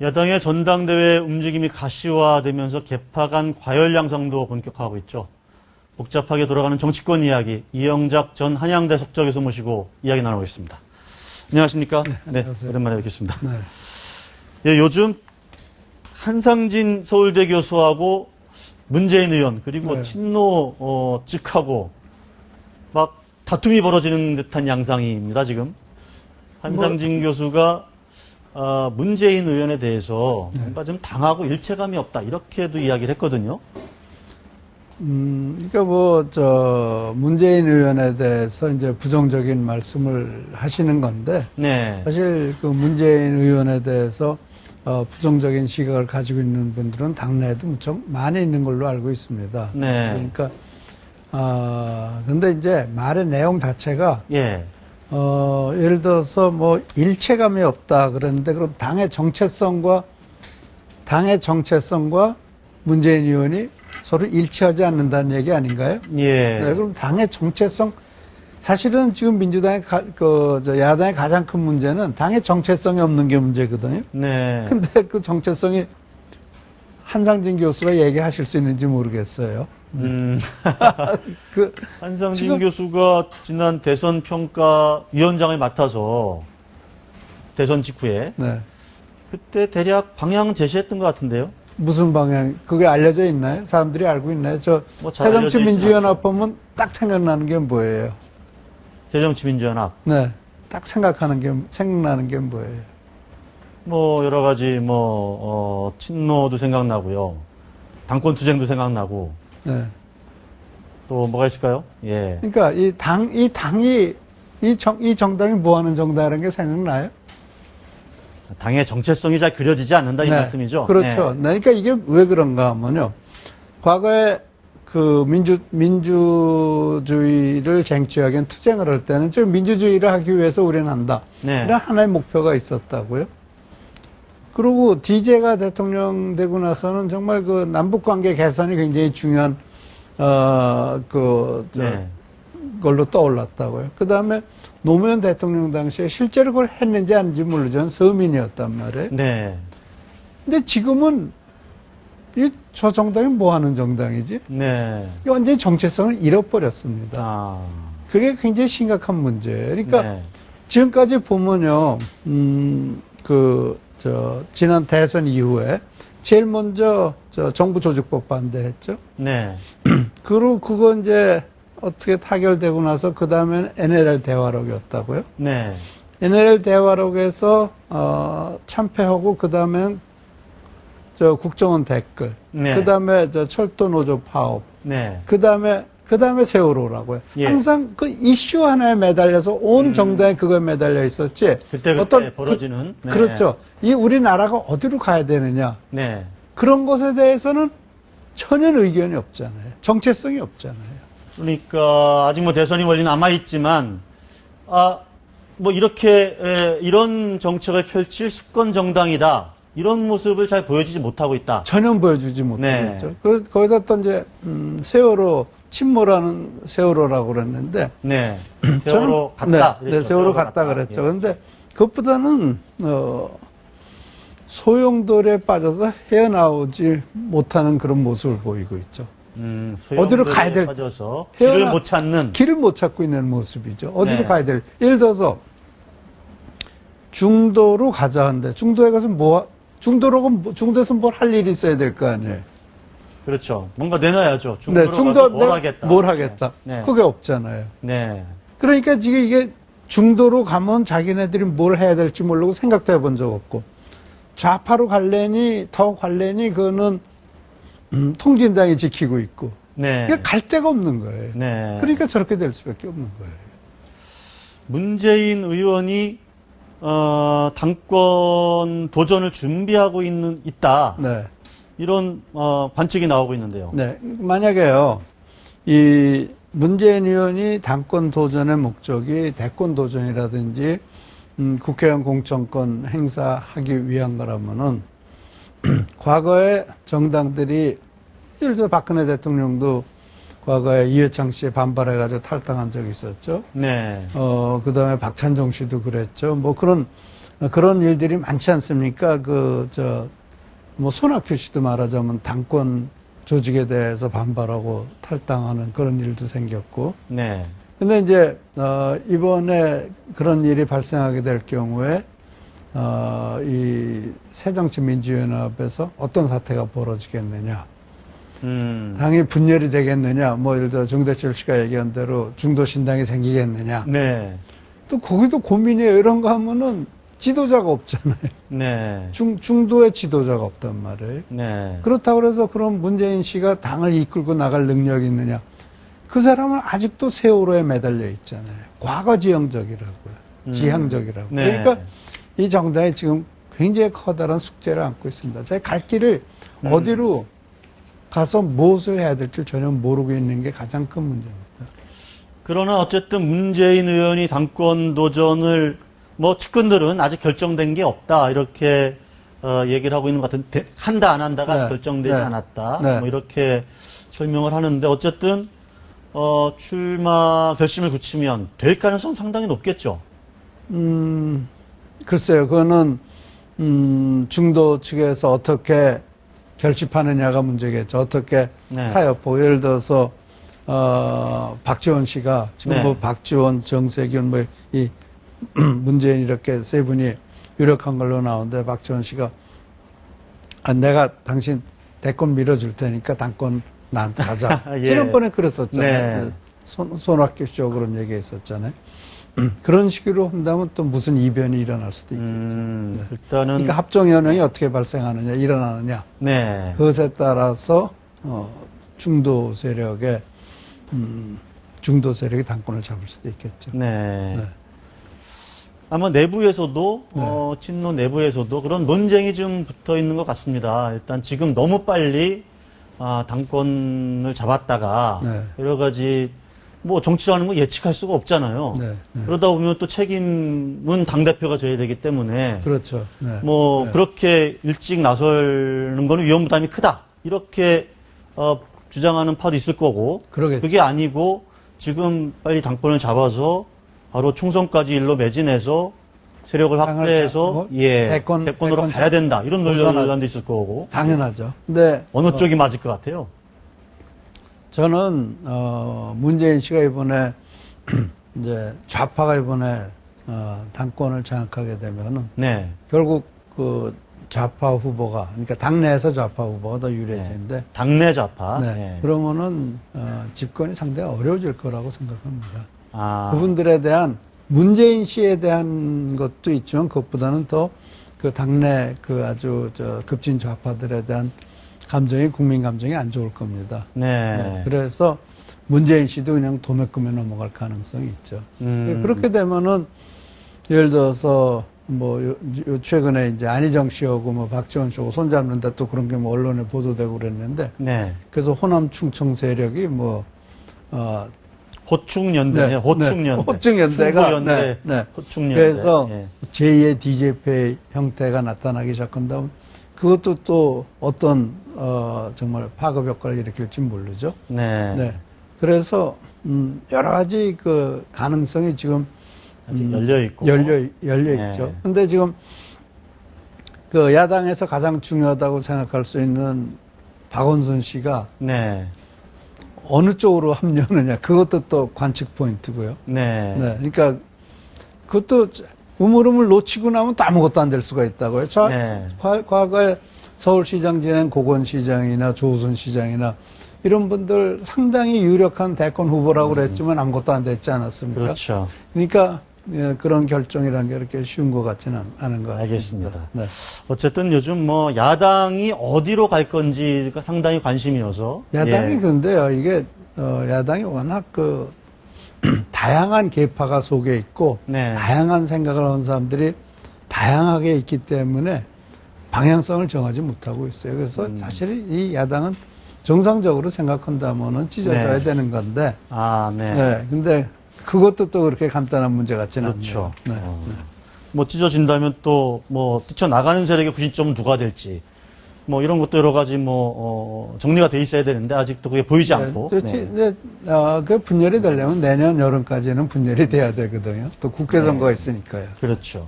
야당의 전당대회 움직임이 가시화되면서 개파 간 과열 양상도 본격화하고 있죠. 복잡하게 돌아가는 정치권 이야기, 이영작 전 한양대 석좌교수 모시고 이야기 나누겠습니다. 안녕하십니까? 네, 오랜만에 뵙겠습니다. 네. 예, 요즘 한상진 서울대 교수하고 문재인 의원 그리고 네. 친노 측하고 막 다툼이 벌어지는 듯한 양상입니다. 지금 한상진 교수가 문재인 의원에 대해서 뭔가 좀 당하고 일체감이 없다 이렇게도 이야기를 했거든요. 그러니까 문재인 의원에 대해서 이제 부정적인 말씀을 하시는 건데, 네. 사실 그 문재인 의원에 대해서 부정적인 시각을 가지고 있는 분들은 당내에도 무척 많이 있는 걸로 알고 있습니다. 네. 그러니까 근데 이제 말의 내용 자체가 예. 예를 들어서 뭐 일체감이 없다 그러는데, 그럼 당의 정체성과 문재인 의원이 서로 일치하지 않는다는 얘기 아닌가요? 예. 네, 그럼 당의 정체성, 사실은 지금 민주당의 야당의 가장 큰 문제는 당의 정체성이 없는 게 문제거든요. 네. 근데 그 정체성이 한상진 교수가 얘기하실 수 있는지 모르겠어요. 한상진 교수가 지난 대선 평가 위원장을 맡아서 대선 직후에 네. 그때 대략 방향 제시했던 것 같은데요. 무슨 방향, 그게 알려져 있나요? 사람들이 알고 있나요? 뭐 잘 알려져 새정치민주연합 하면 딱 생각나는 게 뭐예요? 새정치민주연합. 네. 딱 생각나는 게 뭐예요? 뭐 여러 가지 친노도 생각나고요. 당권 투쟁도 생각나고. 네. 또 뭐가 있을까요? 예. 그러니까 이 정당이 뭐 하는 정당이라는 게 생각나요? 당의 정체성이 잘 그려지지 않는다 이 네. 말씀이죠. 그렇죠. 네. 그러니까 이게 왜 그런가 하면요. 과거에 그 민주주의를 쟁취하기 위한 투쟁을 할 때는 즉 민주주의를 하기 위해서 우리는 한다. 네. 이런 하나의 목표가 있었다고요. 그리고 DJ가 대통령 되고 나서는 정말 그 남북관계 개선이 굉장히 중요한 네. 걸로 떠올랐다고요. 그 다음에 노무현 대통령 당시에 실제로 그걸 했는지 아닌지 모르지만 서민이었단 말이에요. 네. 근데 지금은 저 정당이 뭐 하는 정당이지? 네. 완전히 정체성을 잃어버렸습니다. 아. 그게 굉장히 심각한 문제예요. 그러니까 네. 지금까지 보면요, 지난 대선 이후에 제일 먼저 정부 조직법 반대했죠. 네. 그리고 그거 이제 어떻게 타결되고 나서 그 다음에는 NLL 대화록이었다고요. 네. NLL 대화록에서 참패하고 그 다음엔 국정원 댓글, 네. 그 다음에 철도 노조 파업, 네. 그 다음에 세월호라고요. 예. 항상 그 이슈 하나에 매달려서 온 정당이 그거에 매달려 있었지. 그때 벌어지는. 네. 그렇죠. 이 우리나라가 어디로 가야 되느냐. 네. 그런 것에 대해서는 전혀 의견이 없잖아요. 정체성이 없잖아요. 그러니까 아직 대선이 멀리 남아 있지만 이런 정책을 펼칠 수권 정당이다. 이런 모습을 잘 보여주지 못하고 있다. 전혀 보여주지 못하고 네. 있죠. 거기다 또 이제 세월호 침몰하는 세월호라고 그랬는데 네. 세월호 같다. 네, 세월호 같다 그랬죠. 예. 그런데 그것보다는 소용돌이에 빠져서 헤어나오지 못하는 그런 모습을 보이고 있죠. 어디로 가야 될 빠져서 길을 못 찾는 길을 못 찾고 있는 모습이죠. 어디로 네. 가야 될 예를 들어서 중도로 가자 하는데 중도에 가서 중도에서 뭘 할 일이 있어야 될 거 아니에요. 그렇죠. 뭔가 내놔야죠. 네, 중도로 가서 뭘 하겠다. 네. 그게 없잖아요. 네. 그러니까 지금 이게 중도로 가면 자기네들이 뭘 해야 될지 모르고 생각도 해본 적 없고 좌파로 더 갈래니 그거는 통진당이 지키고 있고 네. 그러니까 갈 데가 없는 거예요. 네. 그러니까 저렇게 될 수밖에 없는 거예요. 문재인 의원이 당권 도전을 준비하고 있다. 네. 이런 관측이 나오고 있는데요. 네. 만약에요. 이 문재인 의원이 당권 도전의 목적이 대권 도전이라든지 국회의원 공천권 행사하기 위한 거라면은 과거에 정당들이 예를 들어 박근혜 대통령도 과거에 이회창 씨에 반발해가지고 탈당한 적이 있었죠. 네. 그 다음에 박찬종 씨도 그랬죠. 뭐 그런 그런 일들이 많지 않습니까? 뭐 손학규 씨도 말하자면 당권 조직에 대해서 반발하고 탈당하는 그런 일도 생겼고. 네. 근데 이제 이번에 그런 일이 발생하게 될 경우에 이 새정치민주연합에서 어떤 사태가 벌어지겠느냐, 당이 분열이 되겠느냐, 뭐 예를 들어 정대철 씨가 얘기한 대로 중도신당이 생기겠느냐. 네. 또 거기도 고민이에요. 이런 거 하면은 지도자가 없잖아요. 네. 중도의 지도자가 없단 말이에요. 네. 그렇다고 해서 그럼 문재인 씨가 당을 이끌고 나갈 능력이 있느냐? 그 사람은 아직도 세월호에 매달려 있잖아요. 과거 지형적이라고요. 지향적이라고. 네. 그러니까 이 정당이 지금 굉장히 커다란 숙제를 안고 있습니다. 제 갈 길을 어디로 가서 무엇을 해야 될지 전혀 모르고 있는 게 가장 큰 문제입니다. 그러나 어쨌든 문재인 의원이 당권 도전을 뭐 측근들은 아직 결정된 게 없다 이렇게 얘기를 하고 있는 것 같은데 한다 안 한다가 네. 결정되지 네. 않았다 네. 뭐 이렇게 설명을 하는데 어쨌든 출마 결심을 굳히면 될 가능성 상당히 높겠죠. 글쎄요, 그거는 중도 측에서 어떻게 결집하느냐가 문제겠죠. 어떻게 네. 타협하고 예를 들어서 박지원 씨가 지금 네. 뭐 박지원, 정세균 뭐 이 문재인 이렇게 세 분이 유력한 걸로 나오는데 박지원 씨가 내가 당신 대권 밀어줄 테니까 당권 나한테 가자. 예. 지난번에 그랬었잖아요. 네. 손학규 씨하고 그런 얘기 했었잖아요. 그런 식으로 한다면 또 무슨 이변이 일어날 수도 있겠죠. 네. 일단은 그러니까 합종연행이 어떻게 발생하느냐, 일어나느냐. 네. 그것에 따라서 중도 세력의 중도 세력이 당권을 잡을 수도 있겠죠. 네. 네. 아마 내부에서도 네. 친노 내부에서도 그런 논쟁이 좀 붙어 있는 것 같습니다. 일단 지금 너무 빨리 당권을 잡았다가 네. 여러 가지 뭐 정치라는 거 예측할 수가 없잖아요. 네, 네. 그러다 보면 또 책임은 당 대표가 져야 되기 때문에 그렇죠. 네. 뭐 네. 그렇게 일찍 나서는 거는 위험 부담이 크다 이렇게 주장하는 파도 있을 거고 그러겠죠. 그게 아니고 지금 빨리 당권을 잡아서 바로 총선까지 일로 매진해서 세력을 당을 확대해서 잡고 대권으로 대권 가야 된다 이런 도전하죠. 논란도 있을 거고 당연하죠. 근데 어느 쪽이 맞을 것 같아요? 저는 문재인 씨가 이번에 이제 좌파가 이번에 당권을 장악하게 되면은 네. 결국 그 좌파 후보가 그러니까 당내에서 좌파 후보가 더 유리해지는데 당내 좌파. 네. 네. 그러면은 집권이 상당히 어려워질 거라고 생각합니다. 그분들에 대한 문재인 씨에 대한 것도 있지만 그것보다는 더 그 당내 그 아주 급진 좌파들에 대한 감정이 국민 감정이 안 좋을 겁니다. 네. 네. 그래서 문재인 씨도 그냥 도매금에 넘어갈 가능성이 있죠. 그렇게 되면은 예를 들어서 뭐 최근에 이제 안희정 씨하고 뭐 박지원 씨하고 손잡는다 또 그런 게 뭐 언론에 보도되고 그랬는데 네. 그래서 호남 충청 세력이 뭐 호충연대, 네, 호충연대, 호충연대가 충고연대, 네. 호충연대. 그래서 예. 제2의 DJP 형태가 나타나기 시작한다면 그것도 또 어떤 정말 파급 효과를 일으킬지 모르죠. 네. 네. 그래서 여러 가지 그 가능성이 지금 아직 열려 있고 열려 네. 있죠. 근데 지금 그 야당에서 가장 중요하다고 생각할 수 있는 박원순 씨가 네. 어느 쪽으로 합류하느냐 그것도 또 관측 포인트고요. 네. 네. 그러니까 그것도 우물우물 놓치고 나면 또 아무것도 안 될 수가 있다고요. 네. 과거에 서울시장 지낸 고건시장이나 조우선 시장이나 이런 분들 상당히 유력한 대권 후보라고 그랬지만 아무것도 안 됐지 않았습니까? 그렇죠. 그러니까 그런 결정이라는 게 이렇게 쉬운 것 같지는 않은 것 같습니다. 알겠습니다. 네. 어쨌든 요즘 뭐 야당이 어디로 갈 건지가 상당히 관심이어서 야당이 예. 근데요, 이게 야당이 워낙 그 다양한 계파가 속에 있고 네. 다양한 생각을 하는 사람들이 다양하게 있기 때문에 방향성을 정하지 못하고 있어요. 그래서 사실 이 야당은 정상적으로 생각한다면은 찢어져야 네. 되는 건데, 네. 네. 근데 그것도 또 그렇게 간단한 문제 같지는 그렇죠. 않네요. 네. 뭐 찢어진다면 또 뭐 뛰쳐나가는 세력의 구심점은 누가 될지 뭐 이런 것도 여러 가지 뭐 정리가 돼 있어야 되는데 아직도 그게 보이지 않고. 그렇지. 네. 이제 그 분열이 되려면 내년 여름까지는 분열이 돼야 되거든요. 또 국회 선거가 네. 있으니까요. 그렇죠.